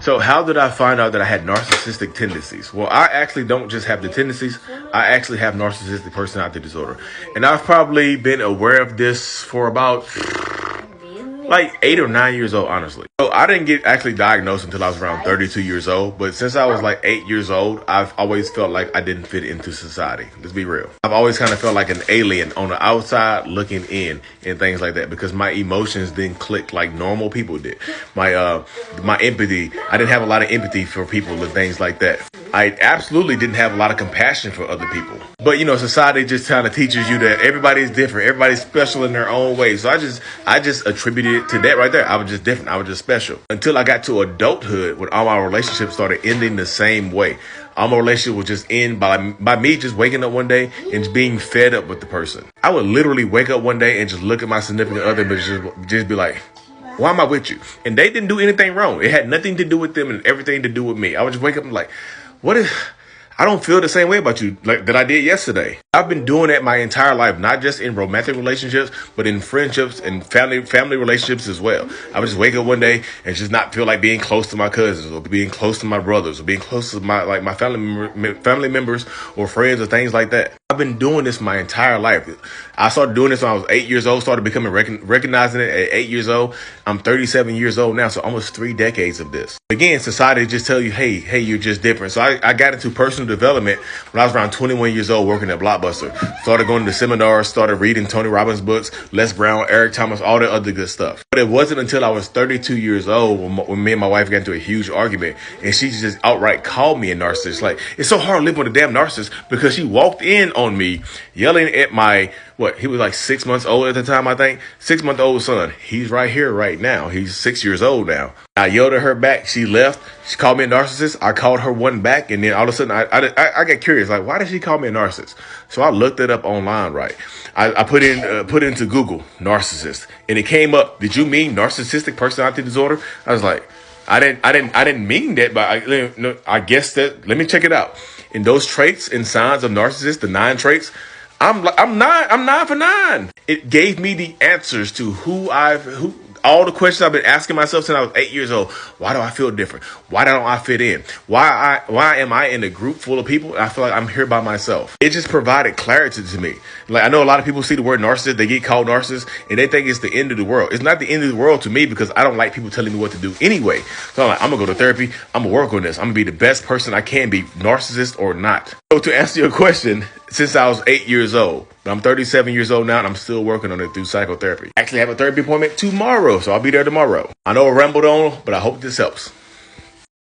So how did I find out that I had narcissistic tendencies? Well, I actually don't just have the tendencies. I actually have narcissistic personality disorder. And I've probably been aware of this for about like 8 or 9 years old, honestly. So I didn't get actually diagnosed until I was around 32 years old. But since I was like 8 years old, I've always felt like I didn't fit into society. Let's be real. I've always kind of felt like an alien on the outside looking in and things like that because my emotions didn't click like normal people did. My empathy, I didn't have a lot of empathy for people and things like that. I absolutely didn't have a lot of compassion for other people. But, you know, society just kind of teaches you that everybody's different. Everybody's special in their own way. So I just attributed it to that right there. I was just different. I was just special. Until I got to adulthood when all my relationships started ending the same way. All my relationship would just end by me just waking up one day and just being fed up with the person. I would literally wake up one day and just look at my significant other and just be like, why am I with you? And they didn't do anything wrong. It had nothing to do with them and everything to do with me. I would just wake up and like, I don't feel the same way about you like that I did yesterday. I've been doing that my entire life, not just in romantic relationships, but in friendships and family relationships as well. I would just wake up one day and just not feel like being close to my cousins or being close to my brothers or being close to my family members or friends or things like that. I've been doing this my entire life. I started doing this when I was 8 years old, started becoming recognizing it at 8 years old. I'm 37 years old now, so almost 3 decades of this. Again, society just tell you, hey, you're just different. So I got into personal development when I was around 21 years old working at Blockbuster. Started going to seminars, started reading Tony Robbins books, Les Brown, Eric Thomas, all that other good stuff. But it wasn't until I was 32 years old when me and my wife got into a huge argument and she just outright called me a narcissist. Like, it's so hard to live with a damn narcissist because she walked in on me yelling at he was like 6 months old at the time, I think. 6-month-old son. He's right here right now. He's 6 years old now. I yelled at her back. She left. She called me a narcissist. I called her one back. And then all of a sudden, I got curious. Like, why did she call me a narcissist? So I looked it up online, right? I put into Google, narcissist. And it came up, did you mean narcissistic personality disorder? I was like, I didn't mean that, but I guess that, let me check it out. In those traits and signs of narcissist, the 9 traits, I'm 9 for 9. It gave me the answers to all the questions I've been asking myself since I was 8 years old. Why do I feel different? Why don't I fit in? Why am I in a group full of people and I feel like I'm here by myself? It just provided clarity to me. Like, I know a lot of people see the word narcissist, they get called narcissist, and they think it's the end of the world. It's not the end of the world to me because I don't like people telling me what to do anyway. So I'm like, I'm gonna go to therapy. I'm gonna work on this. I'm gonna be the best person I can be, narcissist or not. So to answer your question, since I was 8 years old, but I'm 37 years old now and I'm still working on it through psychotherapy. I actually have a therapy appointment tomorrow, so I'll be there tomorrow. I know I rambled on, but I hope this helps.